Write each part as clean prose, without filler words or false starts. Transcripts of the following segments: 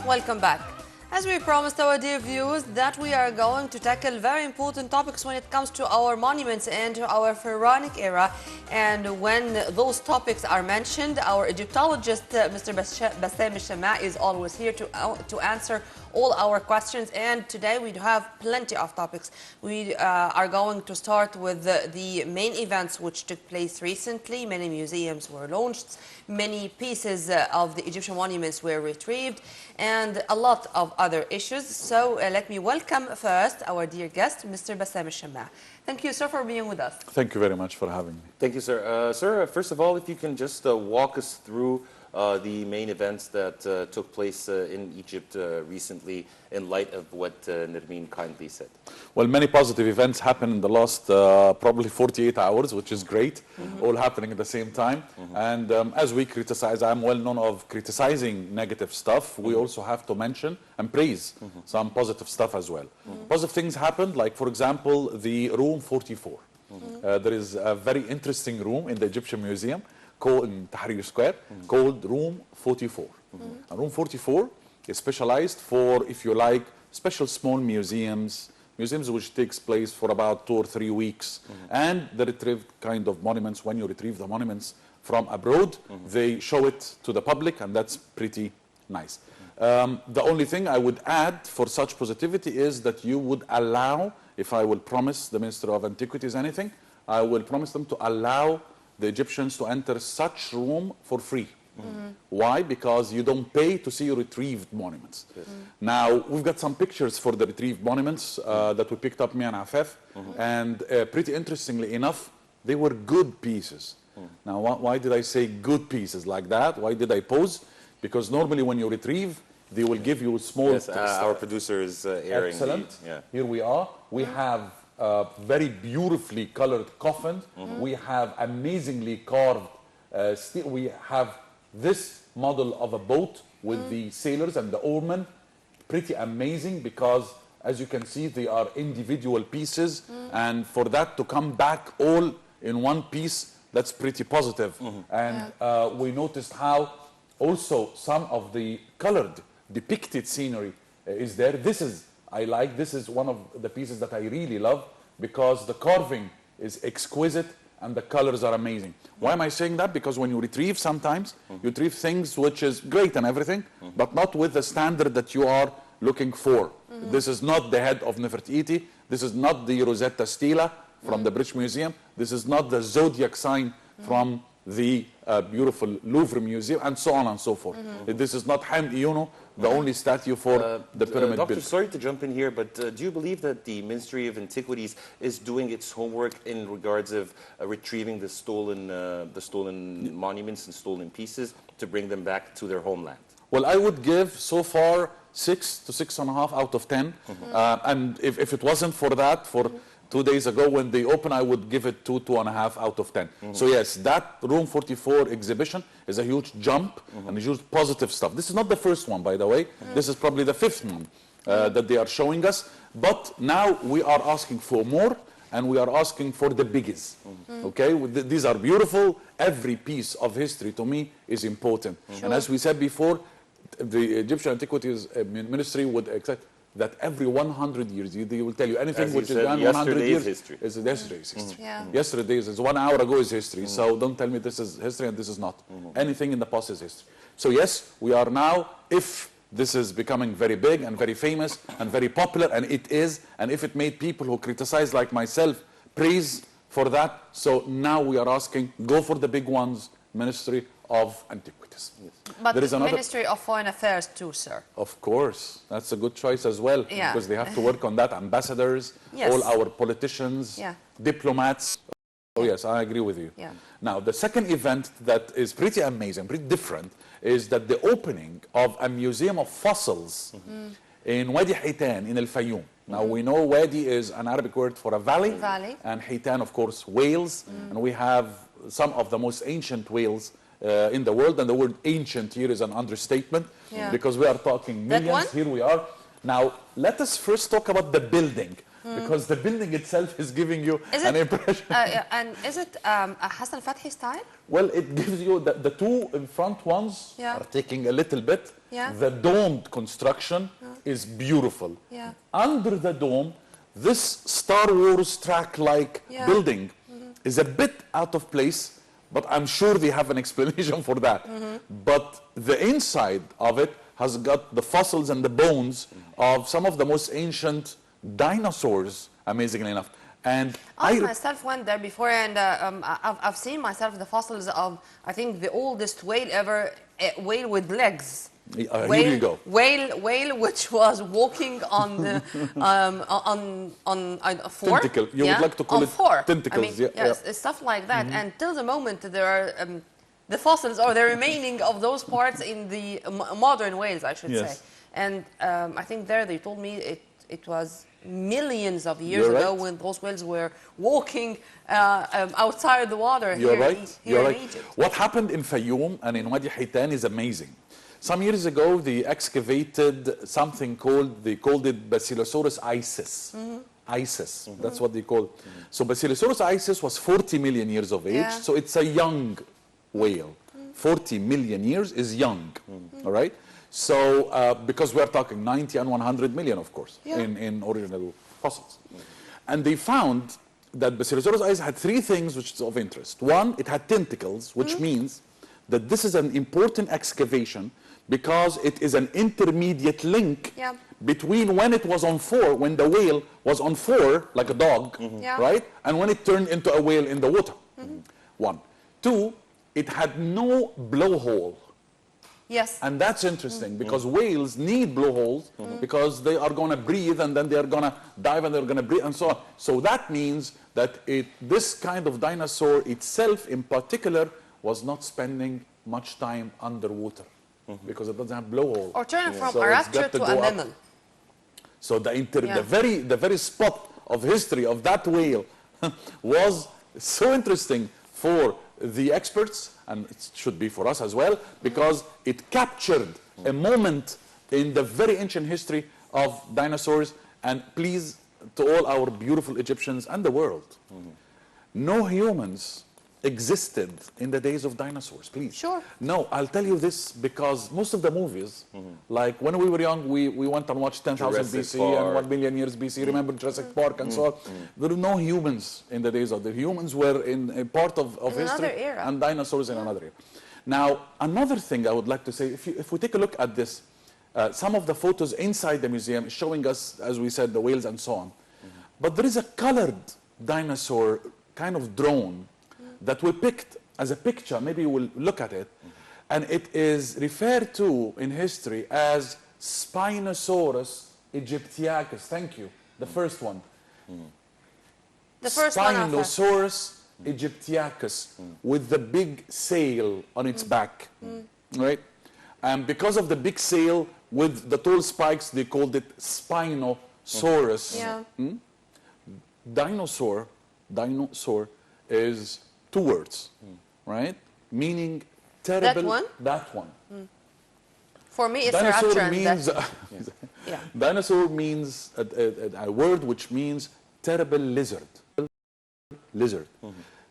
Welcome back. As we promised our dear viewers that we are going to tackle very important topics when it comes to our monuments and to our pharaonic era. And when those topics are mentioned, our Egyptologist, Mr. Bassam Shammaa, is always here to answer all our questions. And today we have plenty of topics. We are going to start with the main events which took place recently. Many museums were launched, many pieces of the Egyptian monuments were retrieved, and a lot of other issues. So let me welcome first our dear guest, Mr. Bassam Shammaa. Thank you, sir, for being with us. Thank you very much for having me. Thank you, sir. Sir, first of all, if you can just walk us through the main events that took place in Egypt recently in light of what Nermeen kindly said. Well, many positive events happened in the last probably 48 hours, which is great, all happening at the same time. And as we criticize, I'm well known of criticizing negative stuff, we also have to mention and praise some positive stuff as well. Positive things happened, like, for example, the room 44. There is a very interesting room in the Egyptian Museum called in Tahrir Square, called room 44. And room 44 is specialized for, if you like, special small museums which takes place for about 2 or 3 weeks. And the retrieved kind of monuments, when you retrieve the monuments from abroad, they show it to the public, and that's pretty nice. The only thing I would add for such positivity is that you would allow, if I will promise the Minister of Antiquities anything, I will promise them to allow the Egyptians to enter such room for free. Why? Because you don't pay to see retrieved monuments. Now, we've got some pictures for the retrieved monuments that we picked up, me and Afef, and pretty interestingly enough, they were good pieces. Now, why did I say good pieces like that? Why did I pause? Because normally when you retrieve, they will give you small... Yes, our producer is airing. Excellent. Yeah. Here we are. We have very beautifully colored coffin. We have amazingly carved steel. We have this model of a boat with the sailors and the oarmen. Pretty amazing, because as you can see, they are individual pieces, and for that to come back all in one piece, that's pretty positive. And we noticed how also some of the colored depicted scenery is there. This is, I like, this is one of the pieces that I really love, because the carving is exquisite and the colors are amazing. Why am I saying that? Because when you retrieve, sometimes you retrieve things which is great and everything, but not with the standard that you are looking for. This is not the head of Nefertiti. This is not the Rosetta Stela from the British Museum. This is not the zodiac sign from the beautiful Louvre Museum, and so on and so forth. This is not Hamd Iono, the only statue for the pyramid Doctor, building. sorry to jump in here, but do you believe that the Ministry of Antiquities is doing its homework in regards of retrieving the stolen monuments and stolen pieces to bring them back to their homeland? Well, I would give so far 6 to 6.5 out of 10. And if it wasn't for that, for 2 days ago when they opened, I would give it 2.5 out of 10. So yes, that room 44 exhibition is a huge jump and a huge positive stuff. This is not the first one, by the way. This is probably the 5th one that they are showing us. But now we are asking for more, and we are asking for the biggest. Okay, these are beautiful. Every piece of history to me is important. And as we said before, the Egyptian Antiquities Ministry would accept that every 100 years, they will tell you anything which is done 100 years history. is yesterday's history. Yesterday's is 1 hour ago is history. So don't tell me this is history and this is not. Anything in the past is history. So yes, we are now, if this is becoming very big and very famous and very popular, and it is, and if it made people who criticize like myself praise for that, so now we are asking, go for the big ones, Ministry of Antiquities. But the Ministry of Foreign Affairs too, sir. Of course, that's a good choice as well, because they have to work on that. Ambassadors, all our politicians, diplomats. Oh yes, I agree with you. Now, the second event that is pretty amazing, pretty different, is that the opening of a museum of fossils in Wadi Hitan in Al-Fayoum. Now, we know Wadi is an Arabic word for a valley. And Hitan, of course, whales. And we have some of the most ancient whales in the world, and the word ancient here is an understatement, because we are talking millions. Here we are. Now, let us first talk about the building, because the building itself is giving you an impression. And is it a Hassan Fathy style? Well, it gives you the two in front ones are taking a little bit Yeah. The domed construction is beautiful. Yeah. Under the dome, this Star Wars track-like Yeah. building is a bit out of place, but I'm sure they have an explanation for that. But the inside of it has got the fossils and the bones of some of the most ancient dinosaurs, amazingly enough. And I myself went there before, and I've seen myself the fossils of, I think, the oldest whale ever, a whale with legs. here you go. Whale which was walking on the, on four. Tentacle. You would like to call on it four. tentacles. I mean, Yeah. stuff like that. And till the moment there are the fossils or the remaining of those parts in the modern whales, I should say. And I think there they told me it was millions of years ago when those whales were walking outside the water You're here, right. here You're in right. Egypt. What happened in Fayoum and in Wadi Hitan is amazing. Some years ago, they excavated something they called it Basilosaurus isis. Isis, that's what they call it. So Basilosaurus isis was 40 million years of age, so it's a young whale. 40 million years is young, all right? So, because we're talking 90 and 100 million, of course, in original fossils. And they found that Basilosaurus isis had three things which is of interest. One, it had tentacles, which means that this is an important excavation because it is an intermediate link between when it was on four, when the whale was on four, like a dog, right? And when it turned into a whale in the water. One. Two, it had no blowhole. Yes. And that's interesting because whales need blowholes because they are going to breathe and then they are going to dive and they're going to breathe and so on. So that means that this kind of dinosaur itself in particular was not spending much time underwater because it doesn't have blowhole. Or turn from So a it's got raptor to a mammal. So the very spot of history of that whale was so interesting for the experts, and it should be for us as well, because it captured a moment in the very ancient history of dinosaurs. And please, to all our beautiful Egyptians and the world, no humans existed in the days of dinosaurs, please. Sure. No, I'll tell you this because most of the movies, like when we were young, we went and watched 10,000 BC and 1 million years BC, remember Jurassic Park and so on. There were no humans in the days of the humans were in a part of history era. and dinosaurs in another era. Now, another thing I would like to say, if we take a look at this, some of the photos inside the museum is showing us, as we said, the whales and so on. But there is a colored dinosaur kind of drone that we picked as a picture, maybe we'll look at it, and it is referred to in history as Spinosaurus aegyptiacus. Thank you, the first one. The first one. Spinosaurus aegyptiacus with the big sail on its back, right? And because of the big sail with the tall spikes, they called it Spinosaurus. Dinosaur is two words, right? Meaning terrible. That one? That one. For me, it's Dinosaur a raptor. means Yeah. dinosaur means a word which means terrible lizard. Lizard.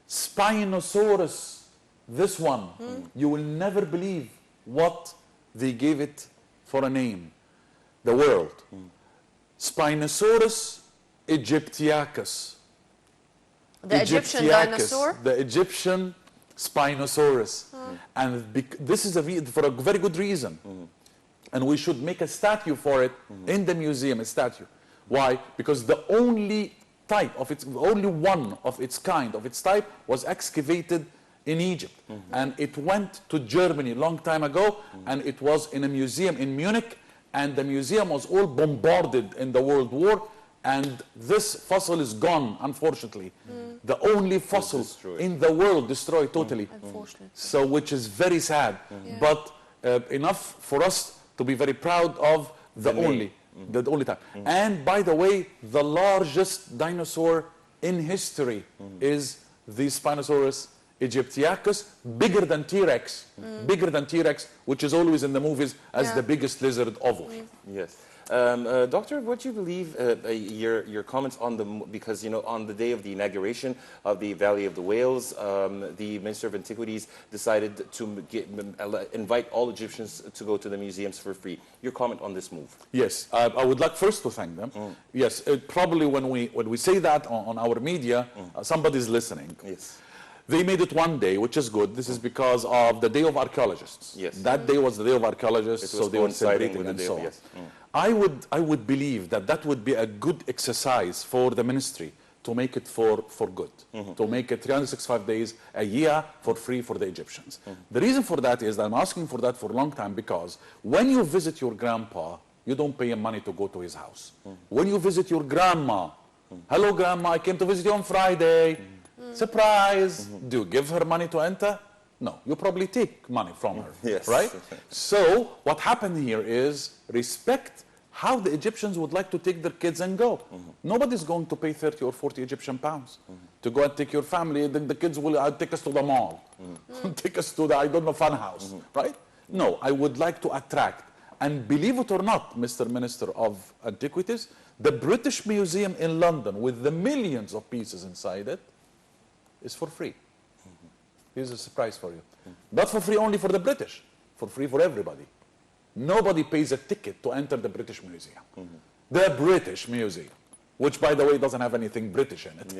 Spinosaurus, this one, you will never believe what they gave it for a name. The world. Spinosaurus aegyptiacus. The Egyptian dinosaur? The Egyptian Spinosaurus. And this is for a very good reason. And we should make a statue for it in the museum, a statue. Why? Because the only only one of its kind, of its type, was excavated in Egypt. And it went to Germany a long time ago, and it was in a museum in Munich, and the museum was all bombarded in the World War. And this fossil is gone, unfortunately. The only fossil in the world destroyed totally. Unfortunately. So, which is very sad. But enough for us to be very proud of the only type. And by the way, the largest dinosaur in history is the Spinosaurus aegyptiacus, bigger than T-Rex. Bigger than T-Rex, which is always in the movies as the biggest lizard of all. Yes. Doctor, what do you believe your comments on because on the day of the inauguration of the Valley of the Whales, the Minister of Antiquities decided to invite all Egyptians to go to the museums for free. Your comment on this move? Yes, I would like first to thank them. Yes, probably when we say that on our media, somebody's listening. Yes. They made it one day, which is good. This is because of the Day of Archaeologists. Yes. That day was the Day of Archaeologists, so they were celebrating and so on. Yes. I would believe that would be a good exercise for the ministry to make it for good, to make it 365 days a year for free for the Egyptians. The reason for that is that I'm asking for that for a long time because when you visit your grandpa, you don't pay him money to go to his house. When you visit your grandma, hello grandma, I came to visit you on Friday. Surprise! Do you give her money to enter? No, you probably take money from her, yes. Right? So what happened here is respect how the Egyptians would like to take their kids and go. Nobody's going to pay 30 or 40 Egyptian pounds to go and take your family. The kids will take us to the mall, take us to the, I don't know, fun house, right? No, I would like to attract, and believe it or not, Mr. Minister of Antiquities, the British Museum in London with the millions of pieces inside it is for free. Here's a surprise for you. Not for free only for the British, for free for everybody. Nobody pays a ticket to enter the British Museum. The British Museum, which by the way doesn't have anything British in it.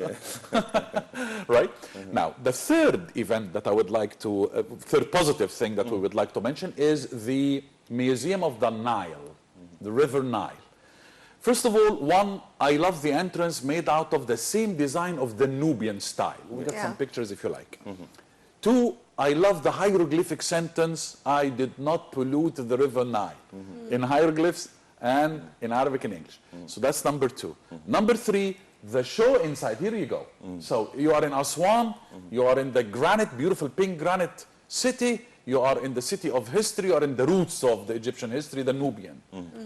Yeah. Right? Now, the third event that I would like to, third positive thing that we would like to mention is the Museum of the Nile, the River Nile. First of all, one, I love the entrance made out of the same design of the Nubian style. We got some pictures if you like. Two, I love the hieroglyphic sentence, I did not pollute the river Nile, in hieroglyphs and in Arabic and English. So that's number two. Number three, the show inside, here you go. So you are in Aswan, you are in the granite, beautiful pink granite city, you are in the city of history, you are in the roots of the Egyptian history, the Nubian,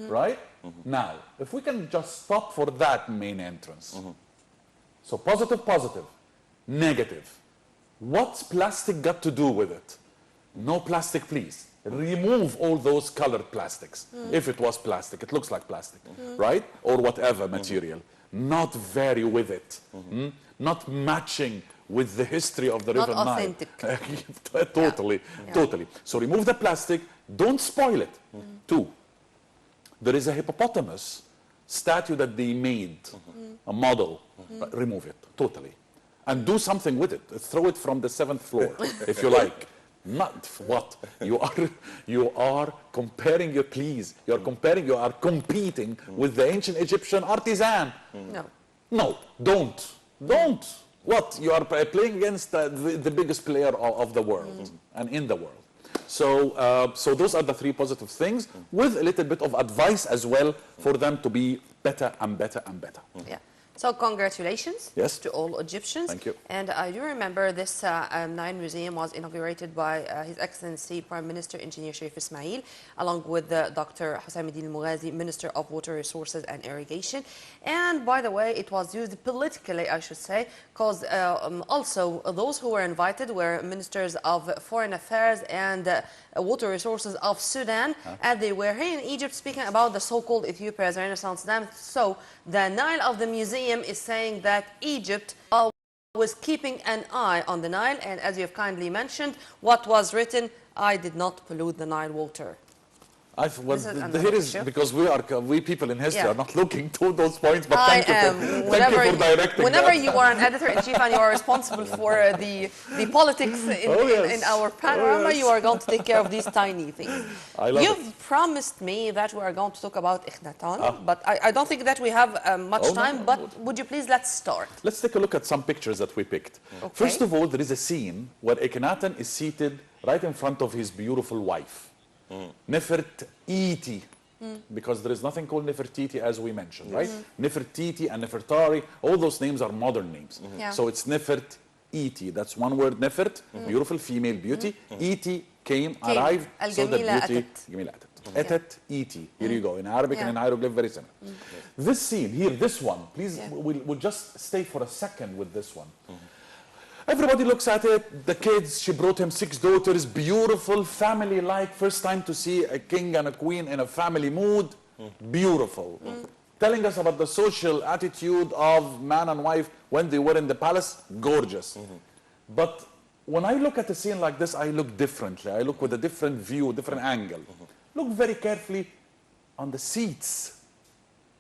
right? Now, if we can just stop for that main entrance. So positive, positive, negative. What's plastic got to do with it? No plastic, please. Remove all those colored plastics. If it was plastic, it looks like plastic, right? Or whatever material. Not vary with it. Not matching with the history of the River Nile. Not authentic. Totally, totally. So remove the plastic, don't spoil it. Two, there is a hippopotamus statue that they made, a model. Remove it, totally. And do something with it. Throw it from the 7th floor, if you like. Not what? You are comparing your, please, you are competing with the ancient Egyptian artisan. No, don't. What? You are playing against the biggest player of the world and in the world. So, so those are the three positive things, with a little bit of advice as well for them to be better and better and better. Yeah. So congratulations to all Egyptians. Thank you. And I do remember this Nile Museum was inaugurated by His Excellency Prime Minister Engineer Sharif Ismail, along with Dr. Hossein Al-Moghazi, Minister of Water Resources and Irrigation. And by the way, it was used politically, I should say, because also those who were invited were Ministers of Foreign Affairs and Water Resources of Sudan, and they were here in Egypt speaking about the so-called Ethiopia's Renaissance Dam. So the Nile of the museum is saying that Egypt was keeping an eye on the Nile, and as you have kindly mentioned, what was written, I did not pollute the Nile water. Here is because we people in history are not looking to those points, but thank you for directing whenever that. you are an editor-in-chief and you are responsible for the politics in our panorama, you are going to take care of these tiny things. You've promised me that we are going to talk about Akhenaten, but I don't think that we have much time, but would you please let's start. Let's take a look at some pictures that we picked. Okay. First of all, there is a scene where Akhenaten is seated right in front of his beautiful wife. Nefertiti, because there is nothing called Nefertiti as we mentioned, right? Nefertiti and Nefertari, all those names are modern names. So it's Nefertiti, that's one word, Nefert, beautiful female beauty. Iti came, arrived, so the beauty. Etet, Iti, here you go, in Arabic and in hieroglyph, very similar. This scene here, this one, please, we'll just stay for a second with this one. Everybody looks at it, the kids, she brought him 6 daughters, beautiful, family-like, first time to see a king and a queen in a family mood. Beautiful. Telling us about the social attitude of man and wife when they were in the palace. Gorgeous. But when I look at a scene like this, I look differently. I look with a different view, different angle. Look very carefully on the seats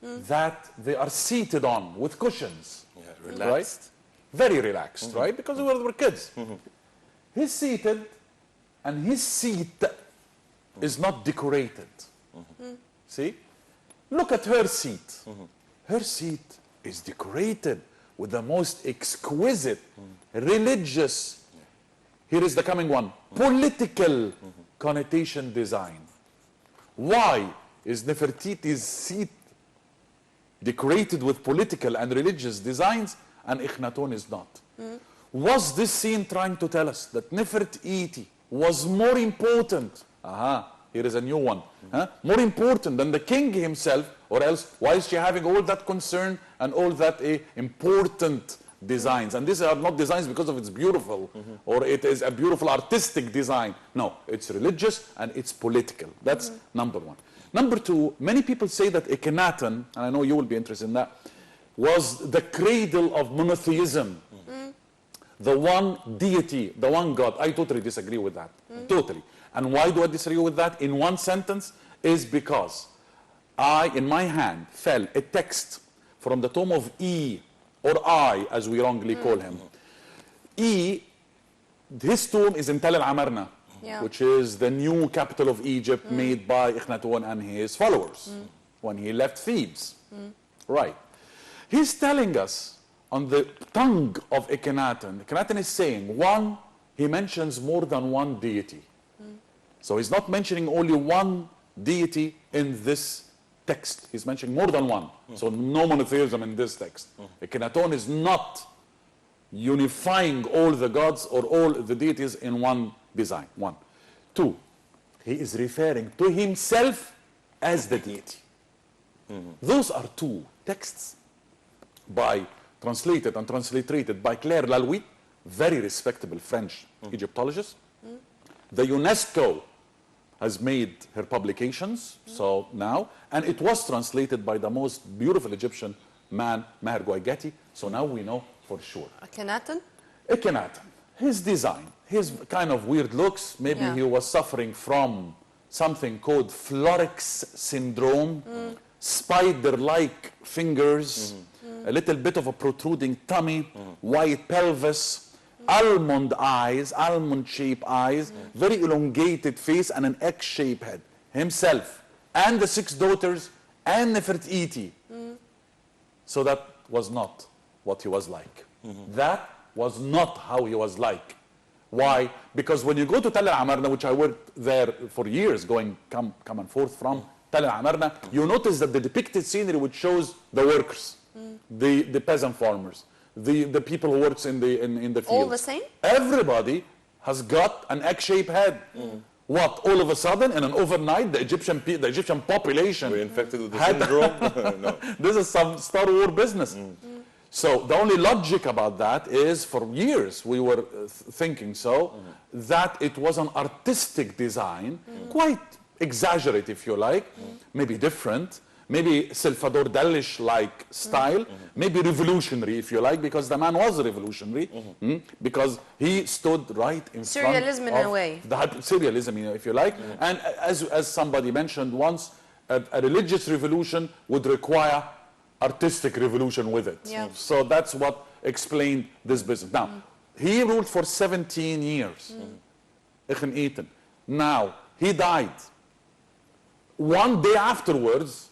that they are seated on with cushions. Yeah, relaxed. Right? Very relaxed, right? Because we were kids. He's seated, and his seat is not decorated. See? Look at her seat. Her seat is decorated with the most exquisite, religious, here is the coming one, political connotation design. Why is Nefertiti's seat decorated with political and religious designs and Akhenaten is not? Was this scene trying to tell us that Nefertiti was more important? Here is a new one. More important than the king himself, or else why is she having all that concern and all that important designs? And these are not designs because of it's beautiful or it is a beautiful artistic design. No, it's religious and it's political. That's number one. Number two, many people say that Akhenaten, and I know you will be interested in that, was the cradle of monotheism. The one deity, the one God. I totally disagree with that. Totally. And why do I disagree with that? In one sentence, is because in my hand, fell a text from the tomb of E, or I, as we wrongly call him. E, his tomb is in Tel al-Amarna, which is the new capital of Egypt made by Akhenaten and his followers when he left Thebes. Right. He's telling us on the tongue of Akhenaten, Akhenaten is saying, one, he mentions more than one deity. So he's not mentioning only one deity in this text. He's mentioning more than one. So no monotheism in this text. Akhenaten is not unifying all the gods or all the deities in one design. One. Two, he is referring to himself as the deity. Those are two texts translated and transliterated by Claire Lalouit, very respectable French Egyptologist. The UNESCO has made her publications, so now, and it was translated by the most beautiful Egyptian man, Maher Gwaigati, so now we know for sure. Akhenaten? Akhenaten, his design, his kind of weird looks, maybe he was suffering from something called Florex syndrome, spider-like fingers, a little bit of a protruding tummy, white pelvis, almond eyes, almond-shaped eyes, very elongated face, and an egg-shaped head. Himself, and the 6 daughters, and Nefertiti. So that was not what he was like. That was not how he was like. Why? Because when you go to Tel al-Amarna, which I worked there for years, come and forth from Tel al-Amarna, you notice that the depicted scenery which shows the workers, the peasant farmers, the people who works in the fields. All the same? Everybody has got an egg-shaped head. What? All of a sudden, in an overnight, the Egyptian population were infected with the syndrome? No. This is some Star Wars business. So the only logic about that is, for years we were thinking that it was an artistic design, quite exaggerated if you like, maybe different, maybe Salvador Dali-like style, maybe revolutionary if you like, because the man was revolutionary, because he stood right in Surrealism front in of a way. the surrealism, if you like. And as somebody mentioned once, a religious revolution would require artistic revolution with it. So that's what explained this business. Now, he ruled for 17 years, Akhenaten. Now, he died. One day afterwards,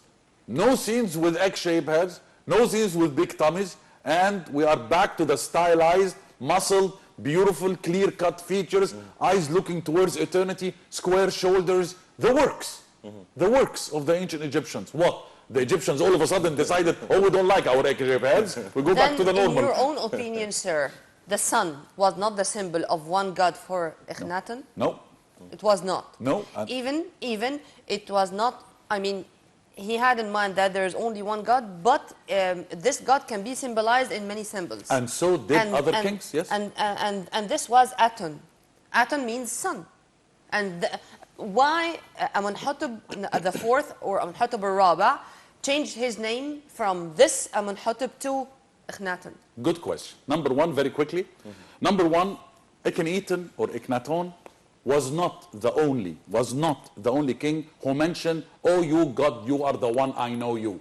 no scenes with egg-shaped heads, no scenes with big tummies, and we are back to the stylized, muscled, beautiful, clear-cut features, eyes looking towards eternity, square shoulders, the works of the ancient Egyptians. What? The Egyptians all of a sudden decided, oh, we don't like our egg-shaped heads, we go back to the normal. In your own opinion, sir, the sun was not the symbol of one god for Akhenaten? No. It was not? No. Even it was not, I mean, he had in mind that there is only one God, but this God can be symbolized in many symbols. And so did other kings, yes. And this was Aton. Aton means sun. And why Amenhotep the fourth or Amenhotep al-Raba changed his name from this Amenhotep to Akhenaten? Good question. Number one, very quickly. Number one, Akhenaten or Akhenaton was not the only king who mentioned, "Oh, you God, you are the one, I know you."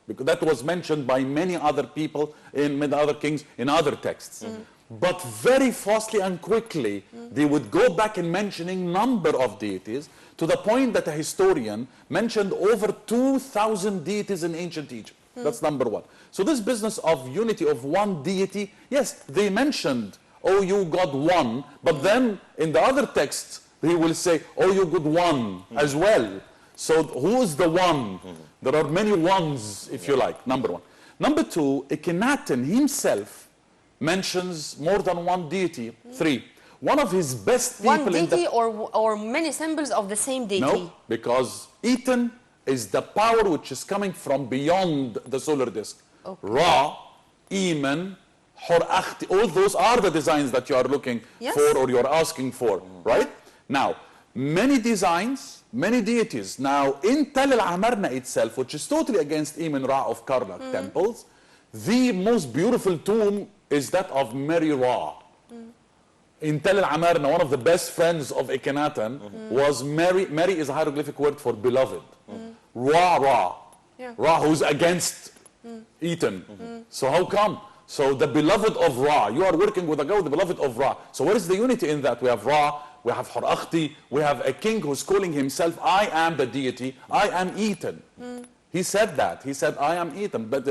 Because that was mentioned by many other people in many other kings in other texts. But very fastly and quickly, they would go back in mentioning number of deities to the point that a historian mentioned over 2,000 deities in ancient Egypt. That's number one. So this business of unity of one deity, yes, they mentioned, "Oh, you God one," but then in the other texts, they will say, "Oh, you good one" as well. So who is the one? There are many ones, if you like, number one. Number two, Akhenaten himself mentions more than one deity, three. One of his best people One deity or many symbols of the same deity? No, because Eten is the power which is coming from beyond the solar disk. Okay. Ra, Iman, Hor-Akhti, all those are the designs that you are looking for or you're asking for, right? Now, many designs, many deities. Now, in Tel al-Amarna itself, which is totally against Iman Ra of Karnak temples, the most beautiful tomb is that of Mary Ra. In Tel al-Amarna, one of the best friends of Akhenaten was Mary. Mary is a hieroglyphic word for beloved. Ra, Ra, who's against Eten. So how come? So the beloved of Ra, you are working with a god, the beloved of Ra. So where is the unity in that? We have Ra, we have Hor-Akhti, we have a king who's calling himself, "I am the deity, I am Eten." He said that. He said, "I am Eten, but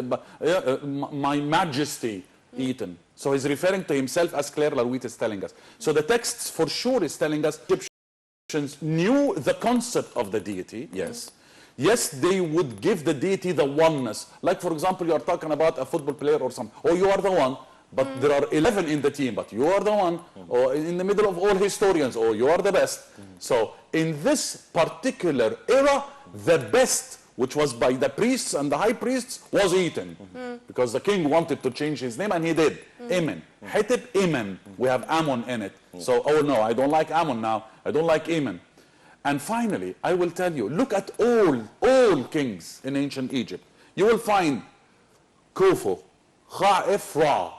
my majesty Eten." So he's referring to himself as Claire Larwit is telling us. So the texts for sure is telling us Egyptians knew the concept of the deity, yes. Yes, they would give the deity the oneness. Like, for example, you are talking about a football player or something. Oh, you are the one, but there are 11 in the team, but you are the one. Or in the middle of all historians, oh, you are the best. So in this particular era, the best, which was by the priests and the high priests, was Eten. Because the king wanted to change his name, and he did. Amen. Hetep, Amen. We have Ammon in it. So, oh no, I don't like Ammon now. I don't like Amen. And finally, I will tell you, look at all kings in ancient Egypt. You will find Khufu, Kha'if Ra,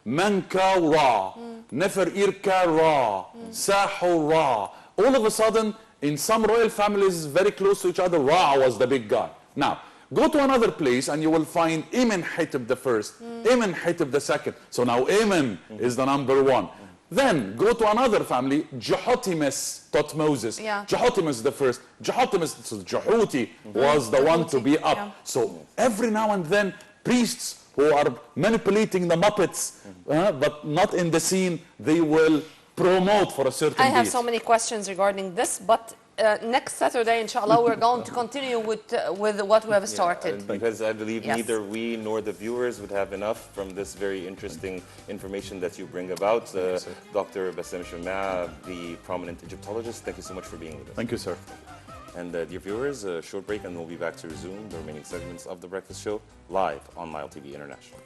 Menka Ra, Nefer-Irka Ra, Sahu Ra. All of a sudden, in some royal families very close to each other, Ra was the big guy. Now, go to another place and you will find Amenhotep the first, Amenhotep the second. So now Amen is the number one. Then go to another family, Jehotimus taught Moses. Jehotimus the first. Jehotimus, so Jehuti was the one to be up. So every now and then, priests who are manipulating the Muppets, but not in the scene, they will promote for a certain I have beat. so many questions regarding this, but next Saturday, inshallah, we're going to continue with what we have started. Because I believe neither we nor the viewers would have enough from this very interesting information that you bring about. Dr. Bassam Shammaa, the prominent Egyptologist, thank you so much for being with us. Thank you, sir. And dear viewers, a short break and we'll be back to resume the remaining segments of The Breakfast Show live on Nile TV International.